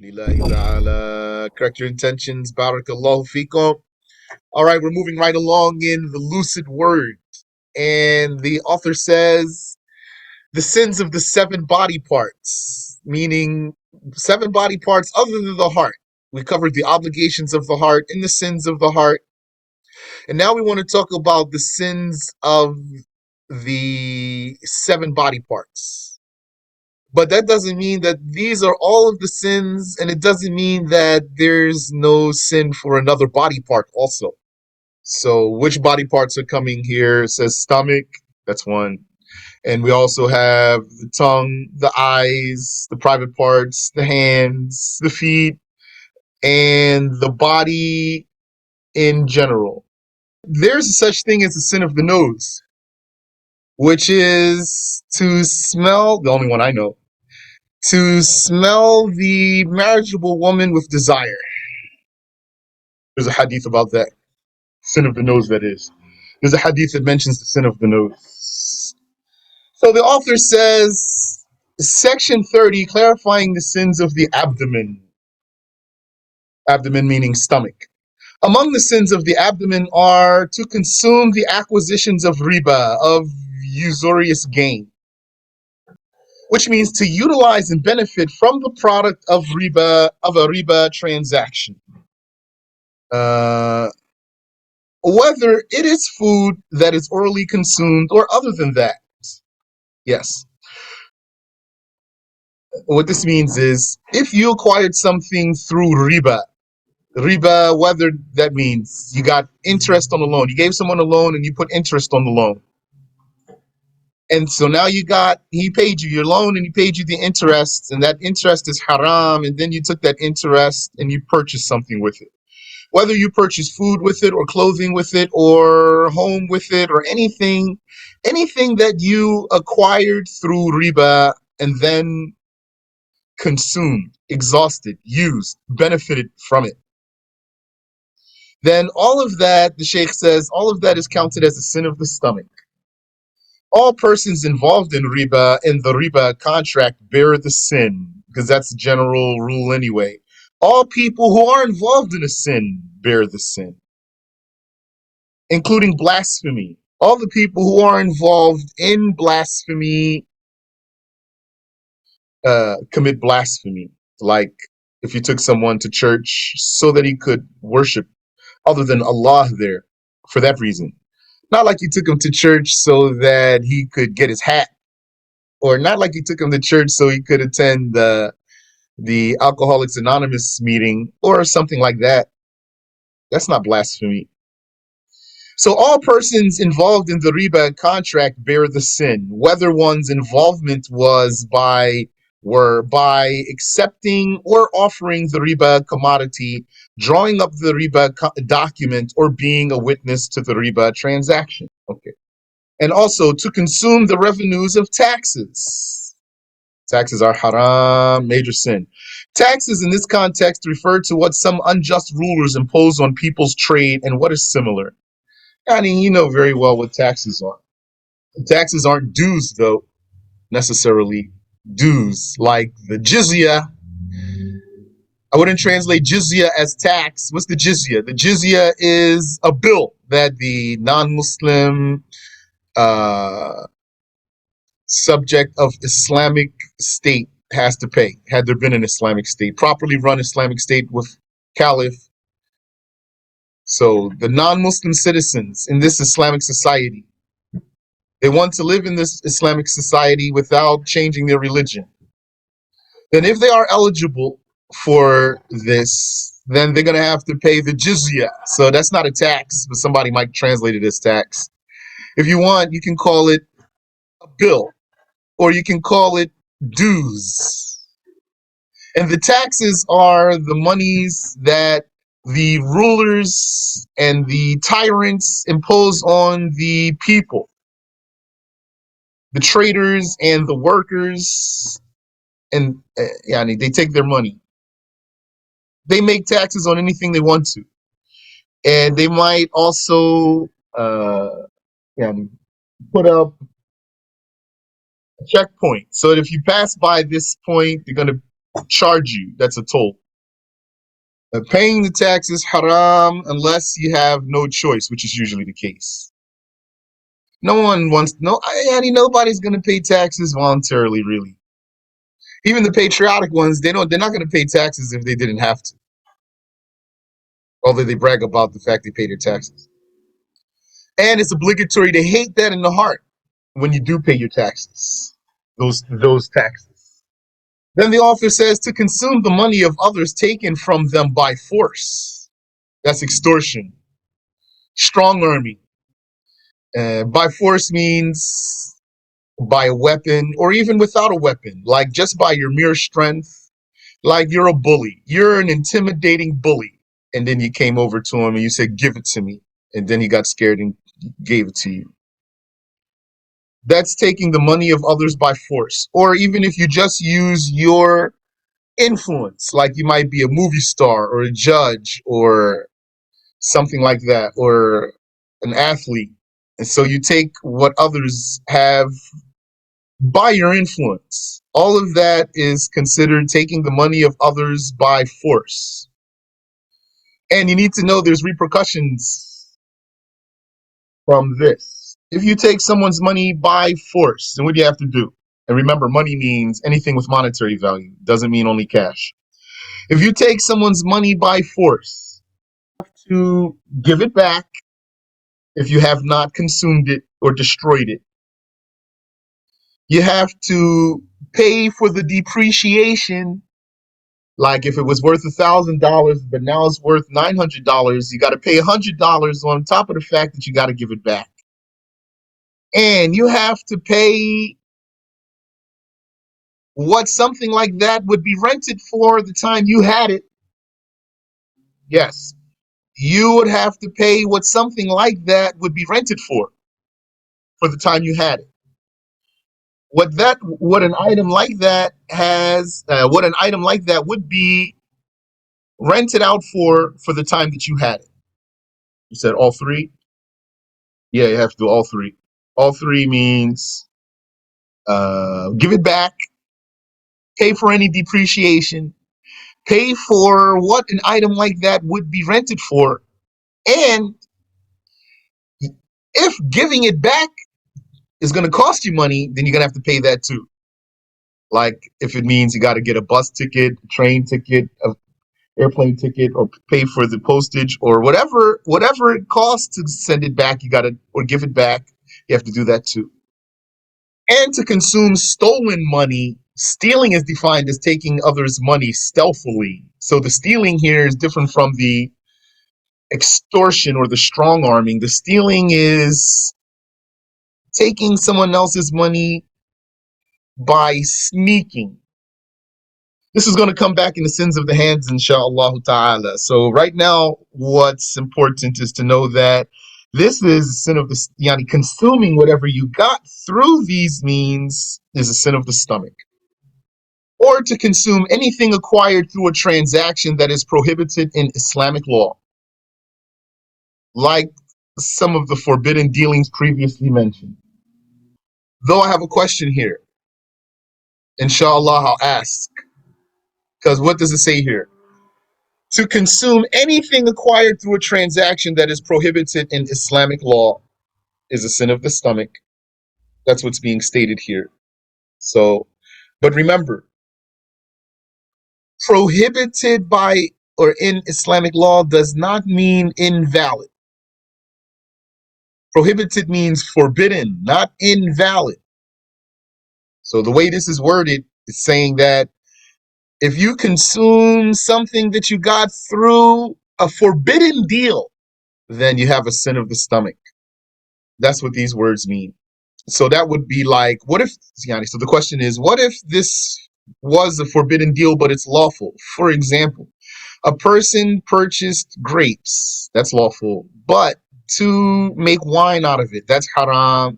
Lillahi ta'ala. Correct your intentions. Barakallahu feekum. All right, we're moving right along in the Lucid Word. And the author says the sins of the seven body parts, meaning seven body parts other than the heart. We covered the obligations of the heart and the sins of the heart. And now we want to talk about the sins of the seven body parts. But that doesn't mean that these are all of the sins, and it doesn't mean that there's no sin for another body part also. So which body parts are coming here? It says stomach, that's one. And we also have the tongue, the eyes, the private parts, the hands, the feet, and the body in general. There's a such thing as the sin of the nose, which is to smell, the only one I know, to smell the marriageable woman with desire. There's a hadith about that. Sin of the nose, that is. There's a hadith that mentions the sin of the nose. So the author says, section 30, clarifying the sins of the abdomen. Abdomen meaning stomach. Among the sins of the abdomen are to consume the acquisitions of riba, of usurious gain, which means to utilize and benefit from the product of riba, of a riba transaction. Whether it is food that is orally consumed or other than that. Yes. What this means is if you acquired something through riba, whether that means you got interest on the loan, you gave someone a loan and you put interest on the loan. And so now he paid you your loan and he paid you the interest, and that interest is haram, and then you took that interest and you purchased something with it. Whether you purchase food with it or clothing with it or home with it or anything that you acquired through riba and then consumed, exhausted, used, benefited from it, then all of that, the Shaykh says, all of that is counted as a sin of the stomach. All persons involved in the riba contract bear the sin, because that's the general rule anyway. All people who are involved in a sin bear the sin, including blasphemy. All the people who are involved in blasphemy commit blasphemy. Like if you took someone to church so that he could worship other than Allah there for that reason. Not like you took him to church so that he could get his hat, or not like you took him to church so he could attend the Alcoholics Anonymous meeting or something like that. That's not blasphemy. So all persons involved in the riba contract bear the sin, whether one's involvement were by accepting or offering the riba commodity, drawing up the riba document, or being a witness to the riba transaction. Okay. And also to consume the revenues of taxes. Taxes are haram, major sin. Taxes in this context refer to what some unjust rulers impose on people's trade and what is similar. I mean, you know very well what taxes are. Taxes aren't dues, though, necessarily. Dues, like the jizya. I wouldn't translate jizya as tax. What's the jizya? The jizya is a bill that the non-Muslim subject of Islamic state has to pay, had there been an Islamic state, properly run Islamic state with caliph. So the non-Muslim citizens in this Islamic society, they want to live in this Islamic society without changing their religion. Then if they are eligible for this, then they're going to have to pay the jizya. So that's not a tax, but somebody might translate it as tax. If you want, you can call it a bill, or you can call it dues. And the taxes are the monies that the rulers and the tyrants impose on the people, the traders and the workers, and they take their money. They make taxes on anything they want to, and they might also put up a checkpoint so that if you pass by this point, they're going to charge you. That's a toll. Paying the tax is haram unless you have no choice, which is usually the case. No one wants, no, nobody's going to pay taxes voluntarily, really. Even the patriotic ones, they're not going to pay taxes if they didn't have to. Although they brag about the fact they pay their taxes. And it's obligatory to hate that in the heart when you do pay your taxes, those taxes. Then the author says to consume the money of others taken from them by force. That's extortion. Strong arming. By force means by a weapon or even without a weapon, like just by your mere strength. Like you're a bully. You're an intimidating bully. And then you came over to him and you said, give it to me. And then he got scared and gave it to you. That's taking the money of others by force. Or even if you just use your influence, like you might be a movie star or a judge or something like that, or an athlete. And so you take what others have by your influence. All of that is considered taking the money of others by force. And you need to know there's repercussions from this. If you take someone's money by force, then what do you have to do? And remember, money means anything with monetary value. Doesn't mean only cash. If you take someone's money by force, you have to give it back if you have not consumed it or destroyed it. You have to pay for the depreciation. Like if it was worth $1,000, but now it's worth $900, you got to pay $100 on top of the fact that you got to give it back. And you have to pay what something like that would be rented for the time you had it. Yes, you would have to pay what something like that would be rented for the time you had it. What an item like that has, what an item like that would be rented out for the time that you had it. You said all three? Yeah, you have to do all three. All three means give it back, pay for any depreciation, pay for what an item like that would be rented for, and if giving it back is going to cost you money, then you're going to have to pay that too. Like if it means you got to get a bus ticket, a train ticket, a airplane ticket, or pay for the postage or whatever it costs to send it back, you got to, or give it back, you have to do that too. And to consume stolen money, stealing is defined as taking others' money stealthily. So the stealing here is different from the extortion or the strong arming. The stealing is taking someone else's money by sneaking. This is going to come back in the sins of the hands, inshallah ta'ala. So right now, what's important is to know that this is sin of the, yani consuming whatever you got through these means is a sin of the stomach. Or to consume anything acquired through a transaction that is prohibited in Islamic law, like some of the forbidden dealings previously mentioned. Though I have a question here, inshallah I'll ask, because what does it say here? To consume anything acquired through a transaction that is prohibited in Islamic law is a sin of the stomach. That's what's being stated here. So, but remember, prohibited by or in Islamic law does not mean invalid. Prohibited means forbidden, not invalid. So the way this is worded is saying that if you consume something that you got through a forbidden deal, then you have a sin of the stomach. That's what these words mean. So that would be like, what if, so the question is, what if this was a forbidden deal, but it's lawful? For example, a person purchased grapes, that's lawful, but to make wine out of it, that's haram.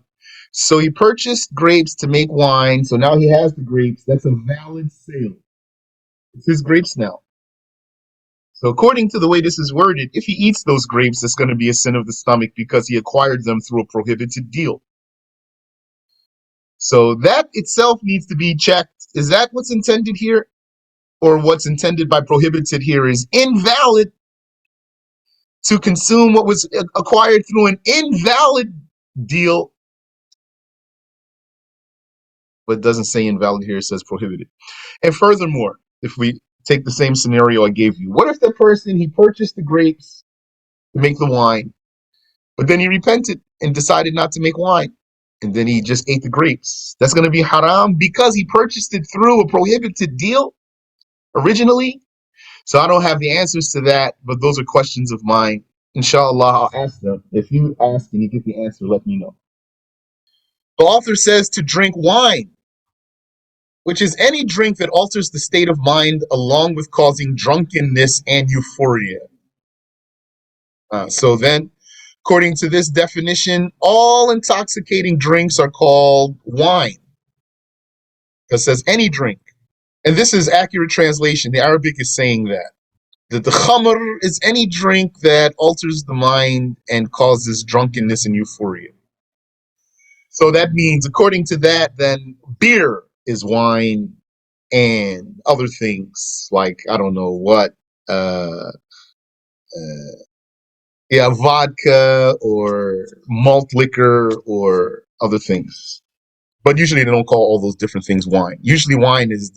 So he purchased grapes to make wine, so now he has the grapes, that's a valid sale. It's his grapes now. So according to the way this is worded, if he eats those grapes, it's going to be a sin of the stomach because he acquired them through a prohibited deal. So that itself needs to be checked. Is that what's intended here? or what's intended by prohibited here is invalid, to consume what was acquired through an invalid deal, but it doesn't say invalid here, it says prohibited. And furthermore, if we take the same scenario I gave you, what if the person, he purchased the grapes to make the wine, but then he repented and decided not to make wine, and then he just ate the grapes? That's going to be haram because he purchased it through a prohibited deal originally. So I don't have the answers to that, but those are questions of mine. Inshallah, I'll ask them. If you ask and you get the answer, let me know. The author says to drink wine, which is any drink that alters the state of mind along with causing drunkenness and euphoria. So then, according to this definition, all intoxicating drinks are called wine. It says any drink. And this is accurate translation. The Arabic is saying that the khamr is any drink that alters the mind and causes drunkenness and euphoria. So that means, according to that, then beer is wine, and other things like, I don't know what, uh, vodka or malt liquor or other things. But usually they don't call all those different things wine. Usually wine is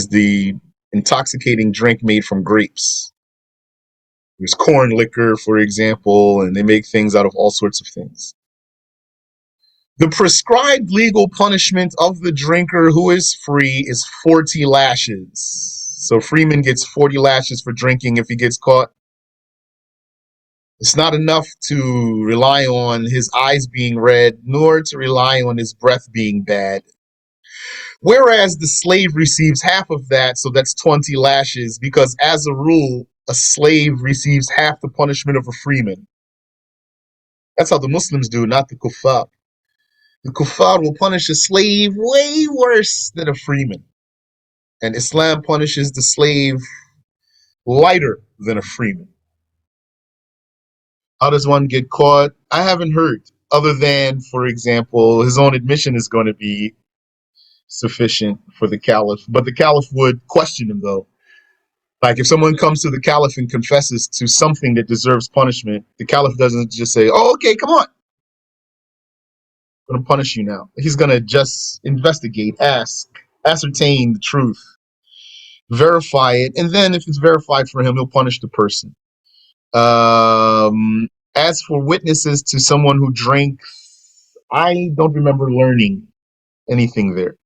the intoxicating drink made from grapes. There's corn liquor, for example, and they make things out of all sorts of things. The prescribed legal punishment of the drinker who is free is 40 lashes. So Freeman gets 40 lashes for drinking if he gets caught. It's not enough to rely on his eyes being red, nor to rely on his breath being bad. Whereas the slave receives half of that, so that's 20 lashes, because as a rule, a slave receives half the punishment of a freeman. That's how the Muslims do, not the kuffar. The kuffar will punish a slave way worse than a freeman. And Islam punishes the slave lighter than a freeman. How does one get caught? I haven't heard, other than, for example, his own admission is going to be sufficient for the caliph. But the caliph would question him, though. Like if someone comes to the caliph and confesses to something that deserves punishment, the caliph doesn't just say, "Oh, okay, come on, I'm going to punish you now." He's going to just investigate, ask, ascertain the truth, verify it, and then if it's verified for him, he'll punish the person. As for witnesses to someone who drank, I don't remember learning anything there.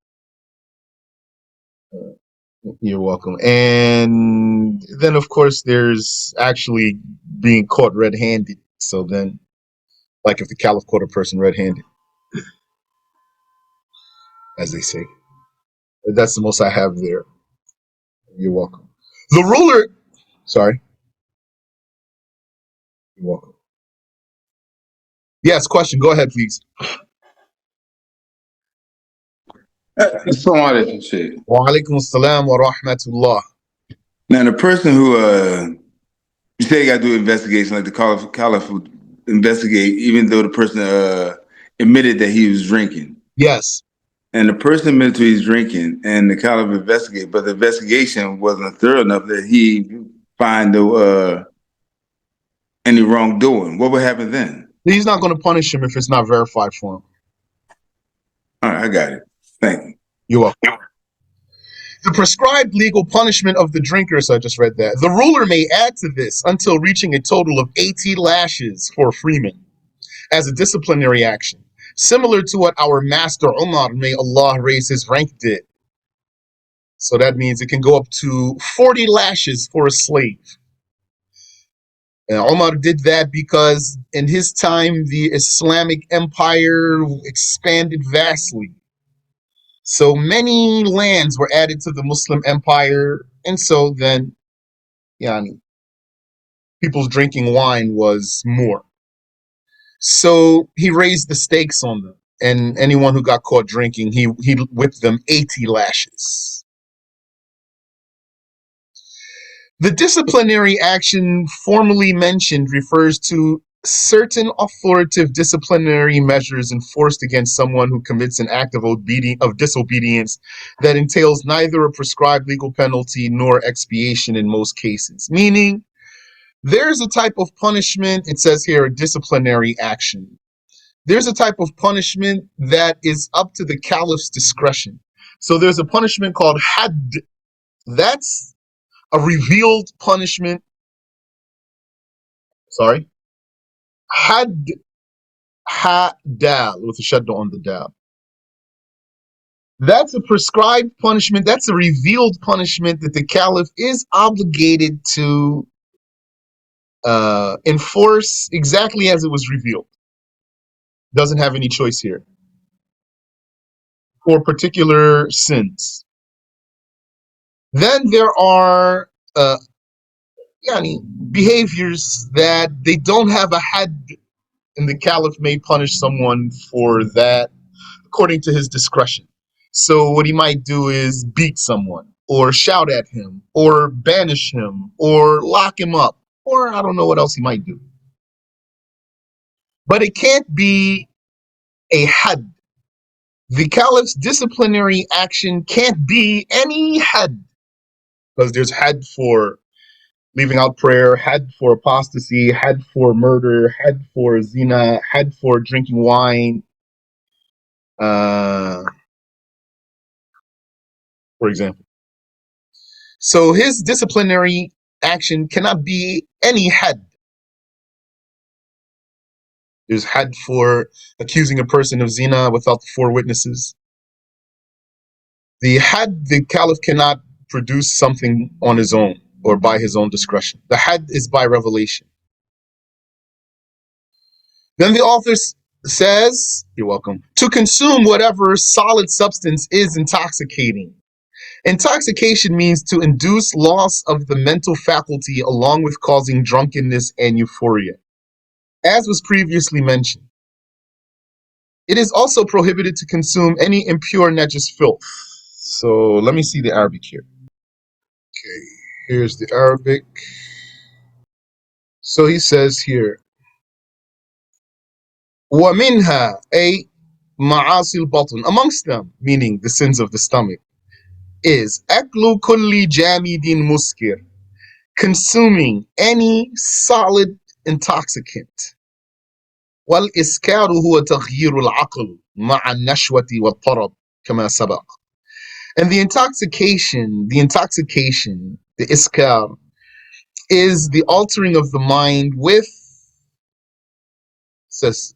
You're welcome. And then, of course, there's actually being caught red-handed. So then, like if the caliph caught a person red-handed, as they say. That's the most I have there. You're welcome. The ruler, sorry. You're welcome. Yes, question. Go ahead, please. Assalamu alaikum, Shaykh. Wa alaikum assalam wa rahmatullah. Now, the person who, you say you got to do an investigation, like the caliph would investigate, even though the person admitted that he was drinking. Yes. And the person admitted to he's drinking, and the caliph investigated, but the investigation wasn't thorough enough that he find any wrongdoing. What would happen then? He's not going to punish him if it's not verified for him. All right, I got it. Thank you. You're welcome. The prescribed legal punishment of the drinker, so I just read that. The ruler may add to this until reaching a total of 80 lashes for a freeman as a disciplinary action, similar to what our master Umar, may Allah raise his rank, did. So that means it can go up to 40 lashes for a slave. And Umar did that because in his time, the Islamic empire expanded vastly. So many lands were added to the Muslim empire, and so then, people's drinking wine was more. So he raised the stakes on them, and anyone who got caught drinking, he whipped them 80 lashes. The disciplinary action formerly mentioned refers to certain authoritative disciplinary measures enforced against someone who commits an act of disobedience that entails neither a prescribed legal penalty nor expiation in most cases. Meaning, there's a type of punishment, it says here, a disciplinary action. There's a type of punishment that is up to the caliph's discretion. So there's a punishment called had. That's a revealed punishment. Sorry. Had, dal, with a shadda on the dal. That's a prescribed punishment. That's a revealed punishment that the caliph is obligated to enforce exactly as it was revealed. Doesn't have any choice here for particular sins. Then there are behaviors that they don't have a had, and the caliph may punish someone for that according to his discretion. So what he might do is beat someone, or shout at him, or banish him, or lock him up, or I don't know what else he might do. But it can't be a had. The caliph's disciplinary action can't be any had, because there's had for leaving out prayer, had for apostasy, had for murder, had for zina, had for drinking wine, for example. So his disciplinary action cannot be any had. There's had for accusing a person of zina without the 4 witnesses. The caliph cannot produce something on his own or by his own discretion. The had is by revelation. Then the author says, you're welcome, to consume whatever solid substance is intoxicating. Intoxication means to induce loss of the mental faculty along with causing drunkenness and euphoria. As was previously mentioned, it is also prohibited to consume any impure najis filth. So let me see the Arabic here. Okay, here's the Arabic. So he says here, وَمِنْهَا أي مَعَاصِي الْبَطْنِ, amongst them, meaning the sins of the stomach, is أكل كل جامد مسكر, consuming any solid intoxicant. والإسكار هو تغيير العقل مع النشوة والطرب كما سبق. And the intoxication, the iskar, is the altering of the mind with, says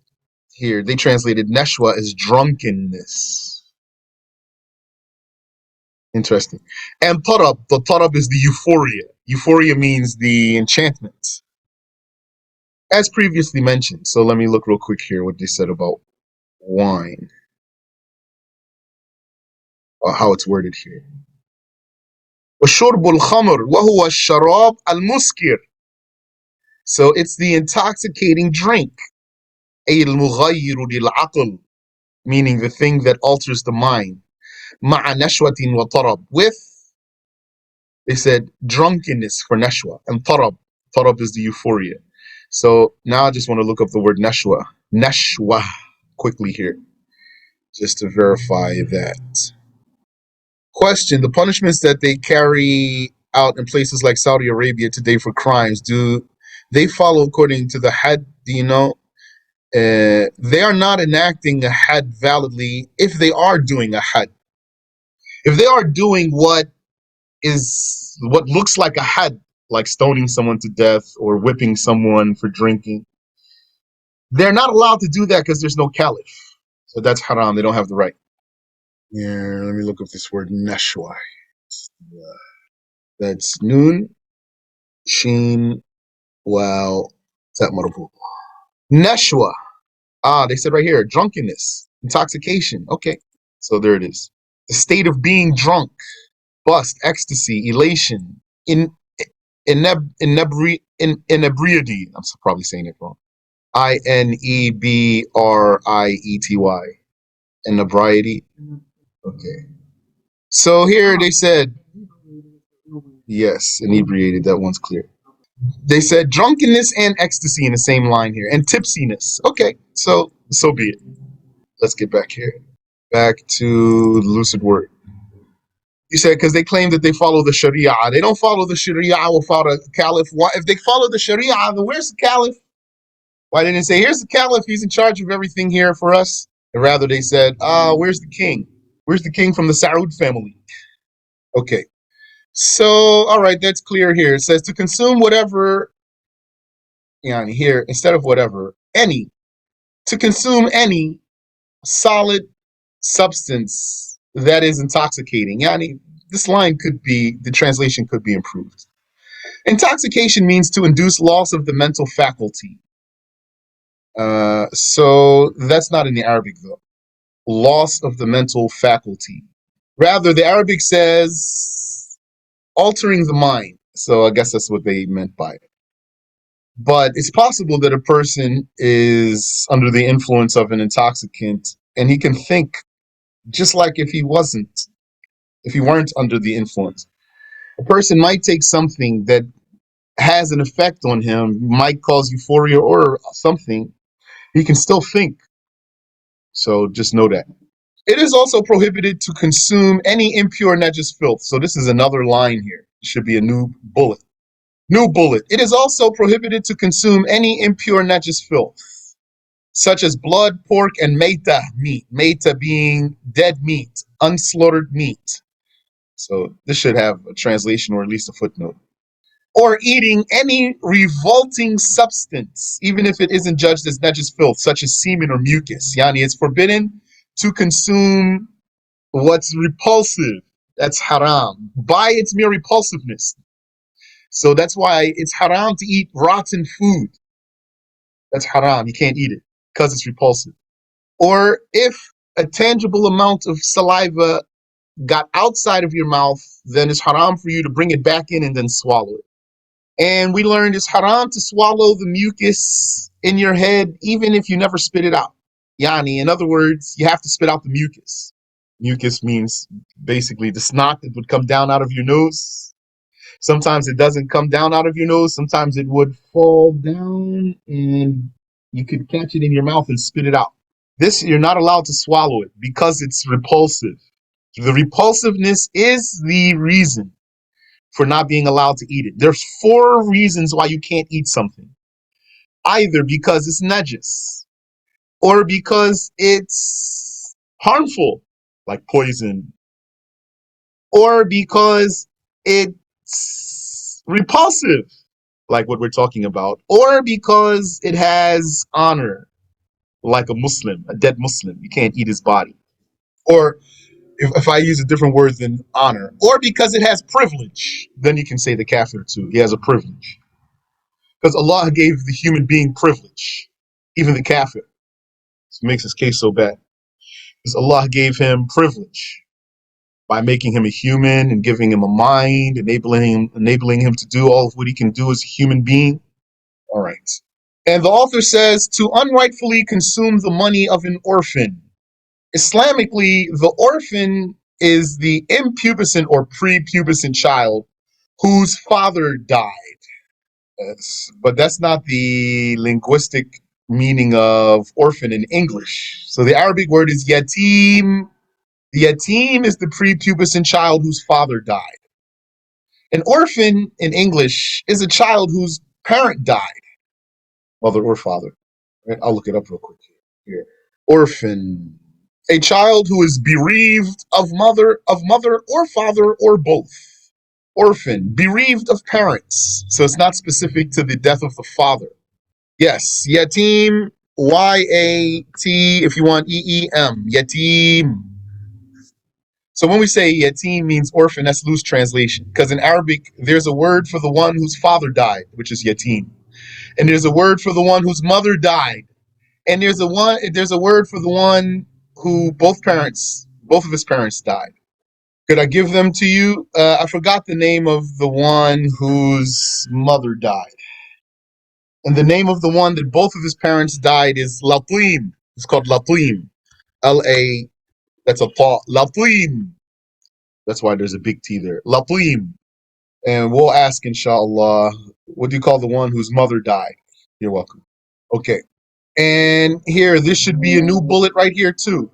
here, they translated nashwa as drunkenness. Interesting. And tarab, the tarab is the euphoria. Euphoria means the enchantment, as previously mentioned. So let me look real quick here what they said about wine, or how it's worded here. وشرب الخمر وهو الشراب المسكر. So it's the intoxicating drink. أي المغير للعقل, meaning the thing that alters the mind. مع نشوة وطرب, with, they said, drunkenness for nashwa, and tarab. Tarab is the euphoria. So now I just want to look up the word nashwa. Nashwa quickly here, just to verify that. Question: the punishments that they carry out in places like Saudi Arabia today for crimes, do they follow according to the had? Do you know? They are not enacting a had validly if they are doing a had. If they are doing what looks like a had, like stoning someone to death or whipping someone for drinking, they're not allowed to do that because there's no caliph. So that's haram. They don't have the right. Yeah, let me look up this word nashwa. That's noon, sheen, wow, that marbu. Nashwa. Ah, they said right here, drunkenness, intoxication. Okay, so there it is. The state of being drunk, bust, ecstasy, elation, inebriety. I'm probably saying it wrong. Inebriety. Inebriety. Okay. So here they said, yes, inebriated. That one's clear. They said drunkenness and ecstasy in the same line here, and tipsiness. Okay, so be it. Let's get back here. Back to the Lucid Word. You said because they claim that they follow the Sharia. They don't follow the Sharia without a caliph. Why, if they follow the Sharia, then where's the caliph? Why didn't they say, here's the caliph, he's in charge of everything here for us? And rather they said, where's the king? Where's the king from the Saud family? Okay. So, all right, that's clear here. It says to consume whatever, here, instead of whatever, any, to consume any solid substance that is intoxicating. This line could be, the translation could be improved. Intoxication means to induce loss of the mental faculty. So that's not in the Arabic though. Loss of the mental faculty. Rather, the Arabic says altering the mind. So I guess that's what they meant by it. But it's possible that a person is under the influence of an intoxicant and he can think just like if he weren't under the influence. A person might take something that has an effect on him, might cause euphoria or something. He can still think. So just know that. It is also prohibited to consume any impure najis filth. So this is another line here. It should be a new bullet. New bullet. It is also prohibited to consume any impure najis filth, such as blood, pork, and meta meat. Meta being dead meat, unslaughtered meat. So this should have a translation or at least a footnote. Or eating any revolting substance, even if it isn't judged as najis filth, such as semen or mucus. Yani, it's forbidden to consume what's repulsive. That's haram by its mere repulsiveness. So that's why it's haram to eat rotten food. That's haram. You can't eat it because it's repulsive. Or if a tangible amount of saliva got outside of your mouth, then it's haram for you to bring it back in and then swallow it. And we learned it's haram to swallow the mucus in your head, even if you never spit it out. Yani, in other words, you have to spit out the mucus. Mucus means basically the snot that would come down out of your nose. Sometimes it doesn't come down out of your nose. Sometimes it would fall down and you could catch it in your mouth and spit it out. This, you're not allowed to swallow it because it's repulsive. The repulsiveness is the reason for not being allowed to eat it. There's 4 reasons why you can't eat something. Either because it's najis, or because it's harmful, like poison, or because it's repulsive, like what we're talking about, or because it has honor, like a Muslim, a dead Muslim. You can't eat his body. Or if I use a different word than honor, or because it has privilege, then you can say the kafir too. He has a privilege. Because Allah gave the human being privilege, even the kafir. This makes his case so bad. Because Allah gave him privilege by making him a human and giving him a mind, enabling him to do all of what he can do as a human being. All right. And the author says to unrightfully consume the money of an orphan. Islamically, the orphan is the impubescent or prepubescent child whose father died. But that's not the linguistic meaning of orphan in English. So the Arabic word is yatim. The yatim is the prepubescent child whose father died. An orphan in English is a child whose parent died, mother or father. Right? I'll look it up real quick here. Orphan, a child who is bereaved of mother or father or both. Orphan, bereaved of parents. So it's not specific to the death of the father. Yes, yatim, Y-A-T, if you want E-E-M, yatim. So when we say yatim means orphan, that's loose translation. Because in Arabic, there's a word for the one whose father died, which is yatim. And there's a word for the one whose mother died. And there's a word for the one who both of his parents died. Could I give them to you? I forgot the name of the one whose mother died. And the name of the one that both of his parents died is Latim. It's called Latim. L-A, that's a thought. Latim. That's why there's a big T there. Latim. And we'll ask, inshallah, what do you call the one whose mother died? You're welcome. Okay. And here, this should be a new bullet right here, too.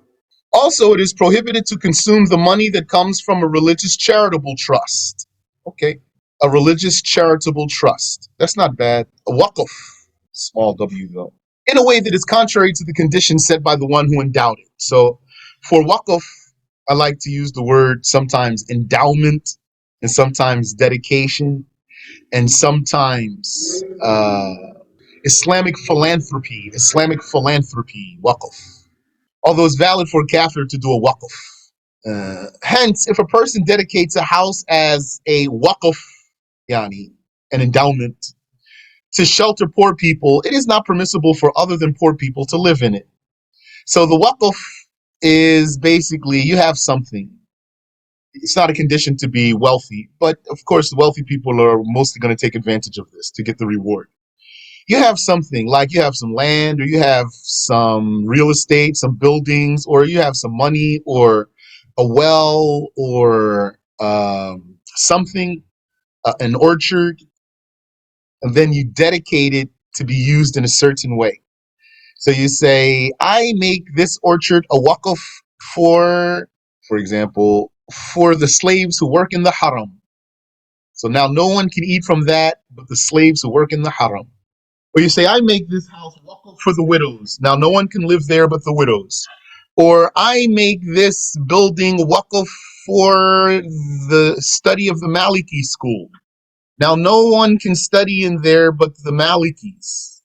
Also, it is prohibited to consume the money that comes from a religious charitable trust. Okay. A religious charitable trust. That's not bad. A waqf, small w though, in a way that is contrary to the conditions set by the one who endowed it. So for waqf, I like to use the word sometimes endowment and sometimes dedication and sometimes Islamic philanthropy, waqf. Although it's valid for a kafir to do a waqf. Hence, if a person dedicates a house as a waqf, yani, an endowment, to shelter poor people, it is not permissible for other than poor people to live in it. So the waqf is basically you have something. It's not a condition to be wealthy, but of course, the wealthy people are mostly going to take advantage of this to get the reward. You have something like you have some land, or you have some real estate, some buildings, or you have some money, or a well, or something, an orchard, and then you dedicate it to be used in a certain way. So you say, I make this orchard a waqf for example, for the slaves who work in the haram. So now no one can eat from that but the slaves who work in the haram. Or you say, I make this house waqf for the widows. Now no one can live there but the widows. Or I make this building waqf for the study of the Maliki school. Now no one can study in there but the Malikis.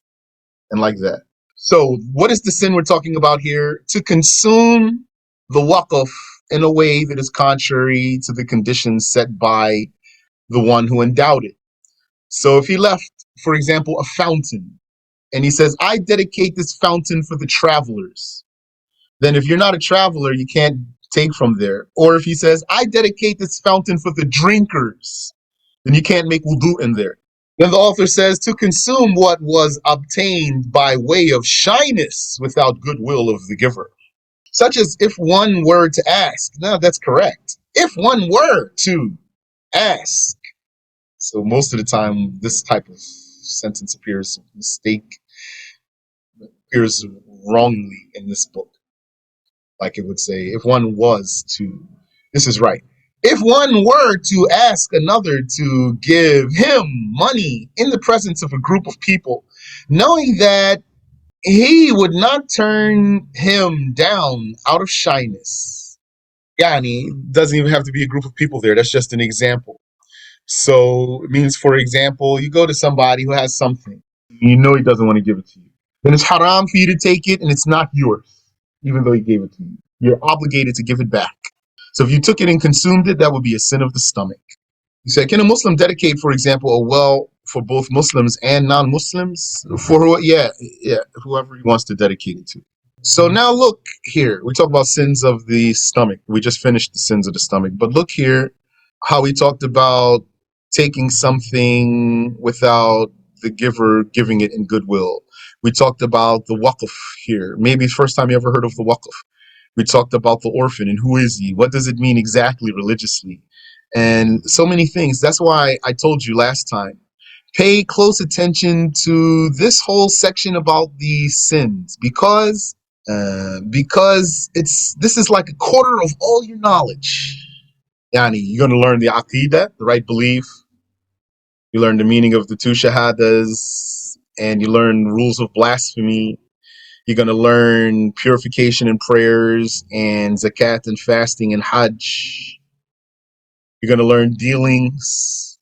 And like that. So what is the sin we're talking about here? To consume the waqf in a way that is contrary to the conditions set by the one who endowed it. So if he left, for example, a fountain, and he says, I dedicate this fountain for the travelers, then if you're not a traveler, you can't take from there. Or if he says, I dedicate this fountain for the drinkers, then you can't make wudu in there. Then the author says, to consume what was obtained by way of shyness without goodwill of the giver. Such as if one were to ask. No, that's correct. If one were to ask. So most of the time, this type of sentence appears wrongly in this book. Like it would say, if one was to, this is right. If one were to ask another to give him money in the presence of a group of people, knowing that he would not turn him down out of shyness. Yani, doesn't even have to be a group of people there. That's just an example. So it means, for example, you go to somebody who has something. You know he doesn't want to give it to you. Then it's haram for you to take it and it's not yours, even though he gave it to you. You're obligated to give it back. So if you took it and consumed it, that would be a sin of the stomach. You say, can a Muslim dedicate, for example, a well for both Muslims and non-Muslims? Yeah, whoever he wants to dedicate it to. So now look here. We talk about sins of the stomach. We just finished the sins of the stomach. But look here how we talked about taking something without the giver giving it in goodwill. We talked about the waqf here. Maybe it's the first time you ever heard of the waqf. We talked about the orphan and who is he? What does it mean exactly religiously? And so many things. That's why I told you last time, pay close attention to this whole section about the sins because this is like a quarter of all your knowledge. Yani, you're going to learn the aqidah, the right belief. You learn the meaning of the two shahadas, and you learn rules of blasphemy. You're going to learn purification and prayers and zakat and fasting and hajj. You're going to learn dealings.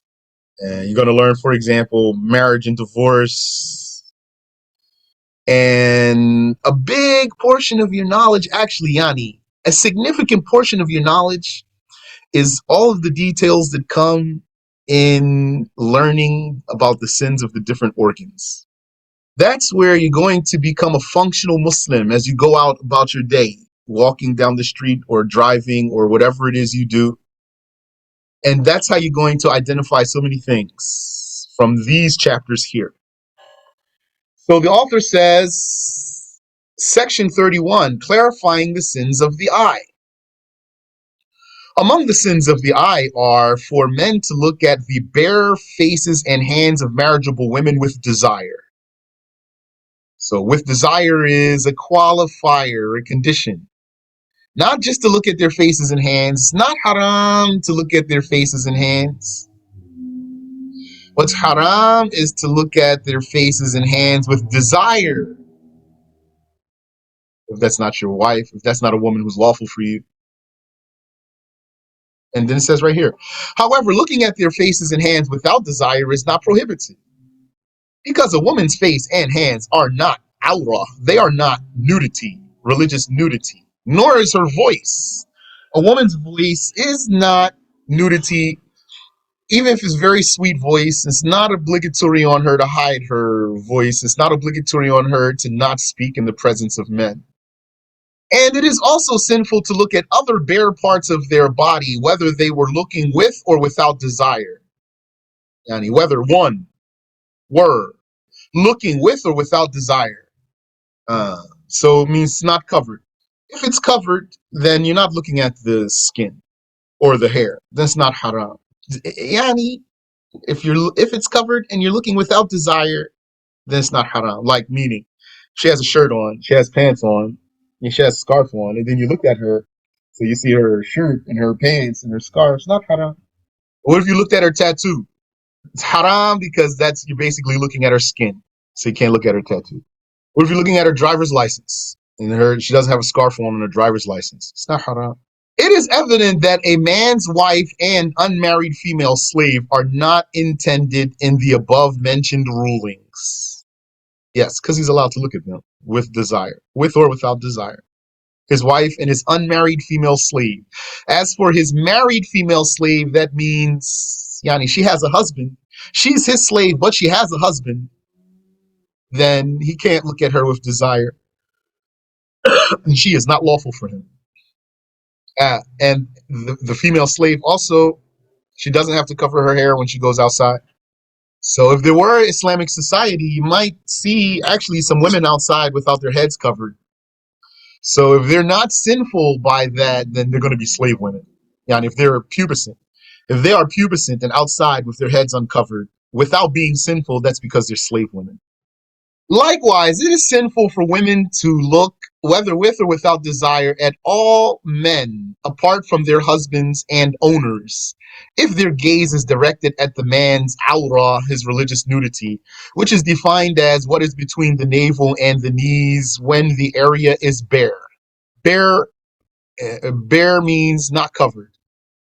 You're going to learn, for example, marriage and divorce. And a big portion of your knowledge, actually, Yani, a significant portion of your knowledge is all of the details that come in learning about the sins of the different organs. That's where you're going to become a functional Muslim as you go out about your day, walking down the street or driving or whatever it is you do. And that's how you're going to identify so many things from these chapters here. So the author says, section 31, clarifying the sins of the eye. Among the sins of the eye are for men to look at the bare faces and hands of marriageable women with desire. So with desire is a qualifier, a condition. Not just to look at their faces and hands. It's not haram to look at their faces and hands. What's haram is to look at their faces and hands with desire. If that's not your wife, if that's not a woman who's lawful for you. And then it says right here, however, looking at their faces and hands without desire is not prohibited. Because a woman's face and hands are not awrah. They are not nudity, religious nudity, nor is her voice. A woman's voice is not nudity, even if it's very sweet voice. It's not obligatory on her to hide her voice. It's not obligatory on her to not speak in the presence of men. And it is also sinful to look at other bare parts of their body, whether they were looking with or without desire. Yani whether one were looking with or without desire. So it means it's not covered. If it's covered, then you're not looking at the skin or the hair. That's not haram. Yani, if it's covered and you're looking without desire, then it's not haram. Like meaning, she has a shirt on, she has pants on, and she has a scarf on, and then you look at her, so you see her shirt and her pants and her scarf. It's not haram. What if you looked at her tattoo? It's haram because you're basically looking at her skin, so you can't look at her tattoo. What if you're looking at her driver's license and she doesn't have a scarf on her driver's license? It's not haram. It is evident that a man's wife and unmarried female slave are not intended in the above mentioned rulings. Yes, because he's allowed to look at them with desire, with or without desire. His wife and his unmarried female slave. As for his married female slave, that means, yani, she has a husband. She's his slave, but she has a husband. Then he can't look at her with desire. And she is not lawful for him. And the female slave also, she doesn't have to cover her hair when she goes outside. So if there were Islamic society, you might see actually some women outside without their heads covered. So if they're not sinful by that, then they're going to be slave women. Yeah, and if they're pubescent, if they are pubescent and outside with their heads uncovered without being sinful, that's because they're slave women. Likewise, it is sinful for women to look, whether with or without desire, at all men apart from their husbands and owners, if their gaze is directed at the man's awrah, his religious nudity, which is defined as what is between the navel and the knees when the area is bare. Bare means not covered,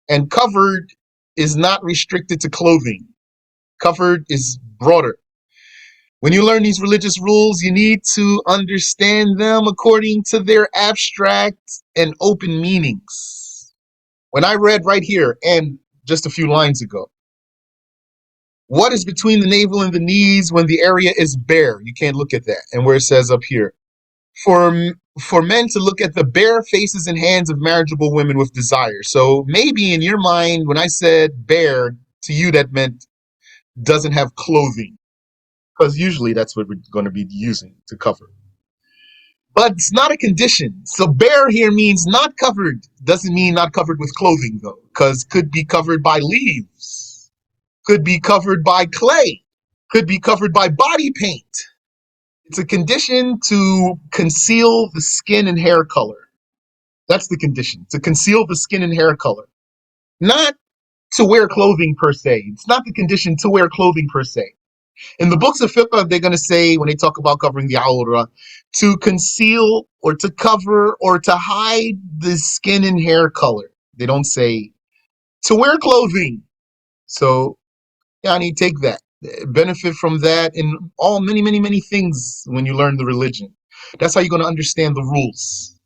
and covered is not restricted to clothing. Covered is broader. When you learn these religious rules, you need to understand them according to their abstract and open meanings. When I read right here, and just a few lines ago, what is between the navel and the knees when the area is bare? You can't look at that. And where it says up here, for men to look at the bare faces and hands of marriageable women with desire. So maybe in your mind, when I said bare, to you that meant doesn't have clothing. Because usually that's what we're going to be using to cover. But it's not a condition. So bare here means not covered. Doesn't mean not covered with clothing, though, because could be covered by leaves, could be covered by clay, could be covered by body paint. It's a condition to conceal the skin and hair color. That's the condition, to conceal the skin and hair color. Not to wear clothing per se. It's not the condition to wear clothing per se. In the books of fiqh, they're going to say, when they talk about covering the awrah, to conceal or to cover or to hide the skin and hair color. They don't say to wear clothing. So, yani, take that. Benefit from that in all many things when you learn the religion. That's how you're going to understand the rules.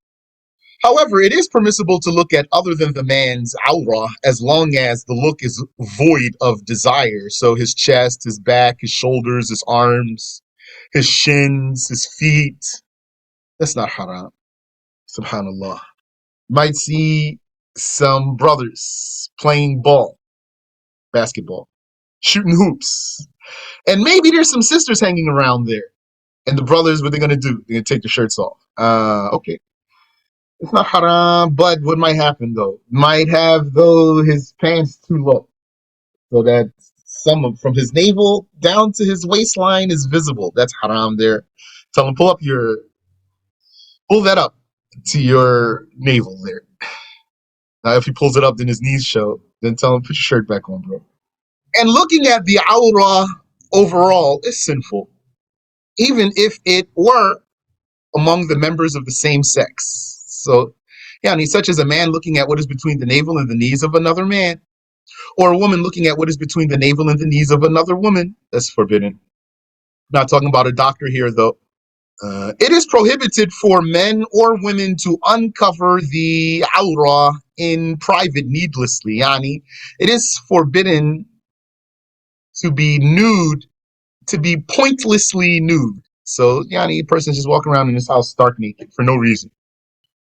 However, it is permissible to look at other than the man's awrah as long as the look is void of desire. So his chest, his back, his shoulders, his arms, his shins, his feet. That's not haram. Subhanallah. Might see some brothers playing ball, basketball, shooting hoops. And maybe there's some sisters hanging around there. And the brothers, what they're going to do? They're going to take their shirts off. Okay. It's not haram, but what might happen though? Might have though his pants too low, so that some of from his navel down to his waistline is visible. That's haram there. Tell him pull that up to your navel there. Now if he pulls it up, then his knees show. Then tell him put your shirt back on, bro. And looking at the awrah overall is sinful, even if it were among the members of the same sex. So, yeah, and he's such as a man looking at what is between the navel and the knees of another man, or a woman looking at what is between the navel and the knees of another woman. That's forbidden. Not talking about a doctor here, though. It is prohibited for men or women to uncover the awrah in private needlessly. Yani, it is forbidden to be nude, to be pointlessly nude. So, yani, a person's just walking around in his house stark naked for no reason.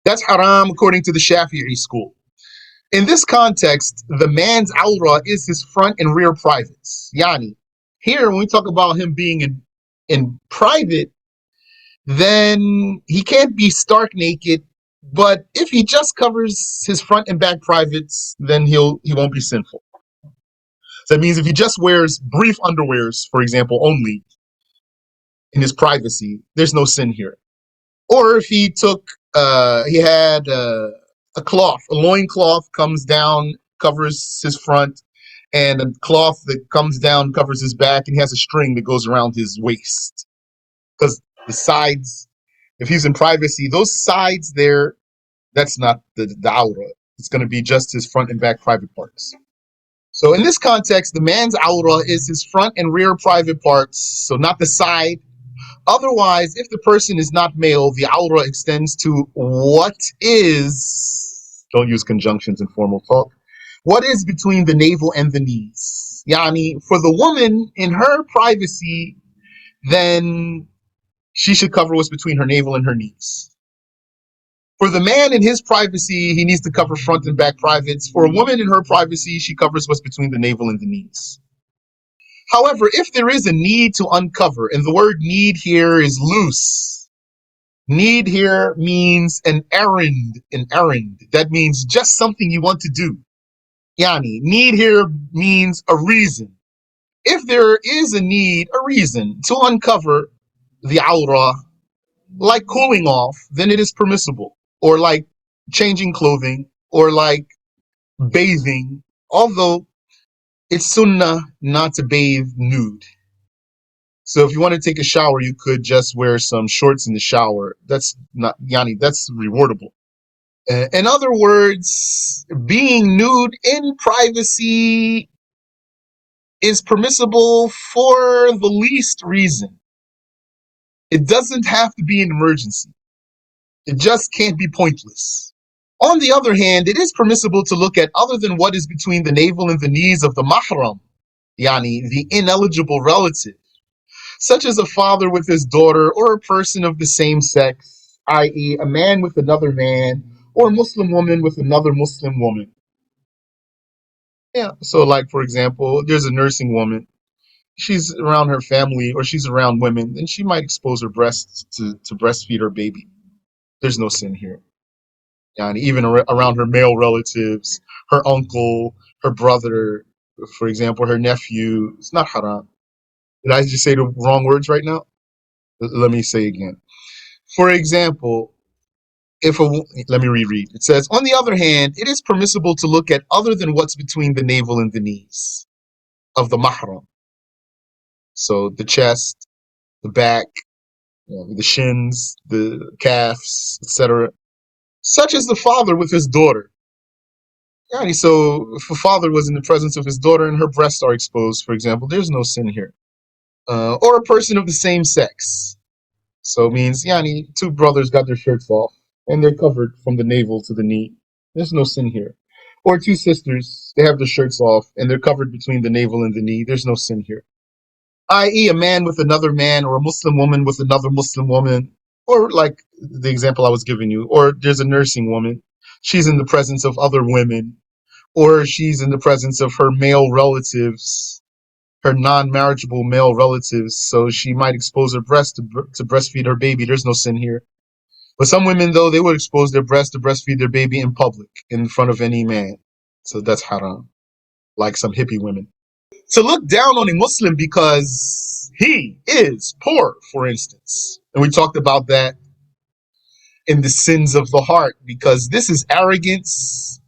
That's haram according to the Shafi'i school. In this context, the man's awrah is his front and rear privates. Yani, here when we talk about him being in private, then he can't be stark naked. But if he just covers his front and back privates, then he won't be sinful. So that means if he just wears brief underwears, for example, only in his privacy, there's no sin here. Or if he took, he had a cloth, a loin cloth comes down, covers his front, and a cloth that comes down covers his back, and he has a string that goes around his waist. Because the sides, if he's in privacy, those sides there, that's not the awrah. It's going to be just his front and back private parts. So in this context, the man's awrah is his front and rear private parts, so not the side. Otherwise, if the person is not male, the awrah extends to what is, don't use conjunctions in formal talk, what is between the navel and the knees. Yani, for the woman in her privacy, then she should cover what's between her navel and her knees. For the man in his privacy, he needs to cover front and back privates. For a woman in her privacy, she covers what's between the navel and the knees. However, if there is a need to uncover, and the word need here is loose, need here means an errand, an errand. That means just something you want to do. Yani, need here means a reason. If there is a need, a reason to uncover the awrah, like cooling off, then it is permissible. Or like changing clothing, or like bathing, although it's sunnah not to bathe nude. So if you want to take a shower, you could just wear some shorts in the shower. That's not yani, that's rewardable. In other words, being nude in privacy is permissible for the least reason. It doesn't have to be an emergency. It just can't be pointless. On the other hand, it is permissible to look at other than what is between the navel and the knees of the mahram, yani the ineligible relative, such as a father with his daughter, or a person of the same sex, i.e., a man with another man, or a Muslim woman with another Muslim woman. Yeah, so like for example, there's a nursing woman. She's around her family, or she's around women, and she might expose her breasts to breastfeed her baby. There's no sin here. And even around her male relatives, her uncle, her brother, for example, her nephew, it's not haram. Did I just say the wrong words right now? Let me say again. For example, if a let me reread. It says, on the other hand, it is permissible to look at other than what's between the navel and the knees of the mahram. So the chest, the back, the shins, the calves, etc. Such as the father with his daughter. Yeah, so if a father was in the presence of his daughter and her breasts are exposed, for example, there's no sin here. Or a person of the same sex. So it means, yani, two brothers got their shirts off and they're covered from the navel to the knee. There's no sin here. Or two sisters, they have their shirts off and they're covered between the navel and the knee. There's no sin here. I.e., a man with another man, or a Muslim woman with another Muslim woman, or like the example I was giving you, or there's a nursing woman. She's in the presence of other women, or she's in the presence of her male relatives, her non-marriageable male relatives, so she might expose her breast to breastfeed her baby. There's no sin here. But some women, though, they would expose their breast to breastfeed their baby in public, in front of any man. So that's haram, like some hippie women. To look down on a Muslim because he is poor, for instance. And we talked about that in the sins of the heart, because this is arrogance.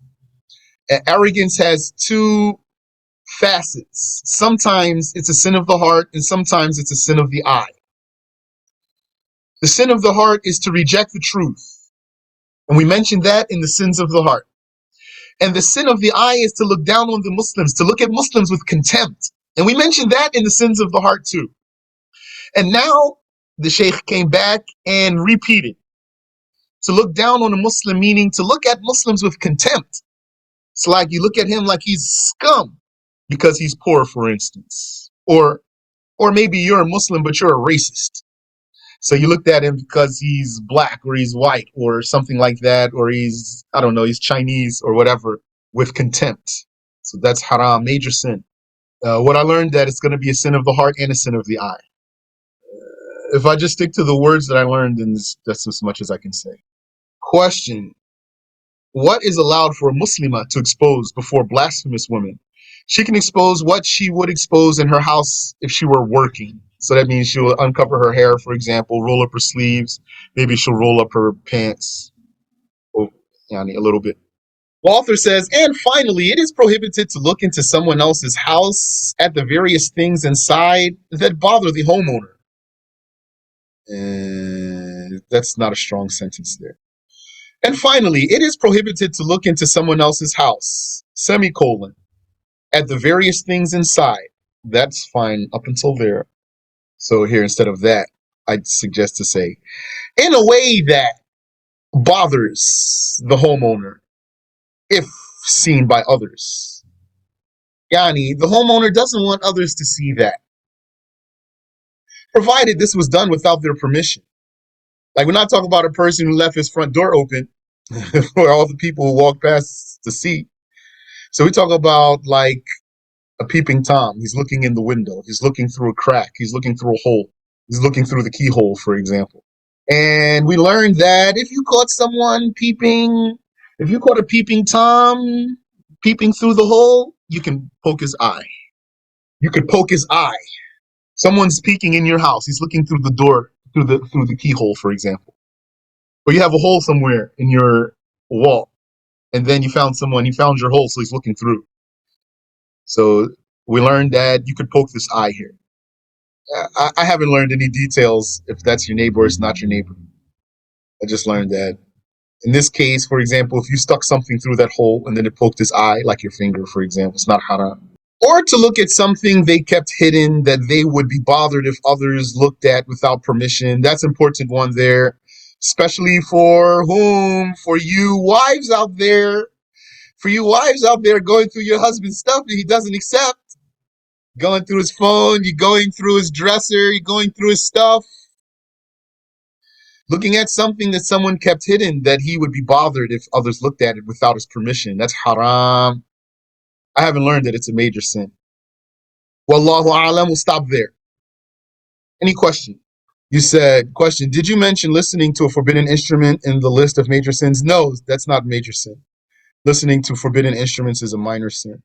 And arrogance has two facets. Sometimes it's a sin of the heart, and sometimes it's a sin of the eye. The sin of the heart is to reject the truth. And we mentioned that in the sins of the heart. And the sin of the eye is to look down on the Muslims, to look at Muslims with contempt. And we mentioned that in the sins of the heart too. And now the Shaykh came back and repeated. To look down on a Muslim, meaning to look at Muslims with contempt. It's like you look at him like he's scum because he's poor, for instance. Or maybe you're a Muslim, but you're a racist. So you looked at him because he's black or he's white or something like that, or he's, I don't know, he's Chinese or whatever, with contempt. So that's haram, major sin. What I learned that it's going to be a sin of the heart and a sin of the eye. If I just stick to the words that I learned, then that's as much as I can say. Question. What is allowed for a Muslimah to expose before blasphemous women? She can expose what she would expose in her house if she were working. So that means she will uncover her hair, for example, roll up her sleeves. Maybe she'll roll up her pants a little bit. The author says, and finally, it is prohibited to look into someone else's house at the various things inside that bother the homeowner. That's not a strong sentence there. And finally, it is prohibited to look into someone else's house, semicolon, at the various things inside. That's fine up until there. So here, instead of that, I'd suggest to say, in a way that bothers the homeowner, if seen by others. Yani, the homeowner doesn't want others to see that, provided this was done without their permission. Like, we're not talking about a person who left his front door open for all the people who walk past to see. So we talk about like a peeping Tom. He's looking in the window. He's looking through a crack. He's looking through a hole. He's looking through the keyhole, for example. And we learned that if you caught someone peeping, if you caught a peeping Tom peeping through the hole, you can poke his eye. You could poke his eye. Someone's peeking in your house. He's looking through the door, through the keyhole, for example. Or you have a hole somewhere in your wall, and then you found your hole, so he's looking through. So we learned that you could poke this eye here. I haven't learned any details if that's your neighbor or it's not your neighbor. I just learned that in this case, for example, if you stuck something through that hole and then it poked his eye, like your finger, for example, it's not haram. Or to look at something they kept hidden that they would be bothered if others looked at without permission. That's an important one there, especially for whom? For you wives out there. For you wives out there going through your husband's stuff that he doesn't accept. Going through his phone, you're going through his dresser, you're going through his stuff. Looking at something that someone kept hidden that he would be bothered if others looked at it without his permission. That's haram. I haven't learned that it's a major sin. Wallahu a'lam, we'll stop there. Any question? You said, question, did you mention listening to a forbidden instrument in the list of major sins? No, that's not major sin. Listening to forbidden instruments is a minor sin.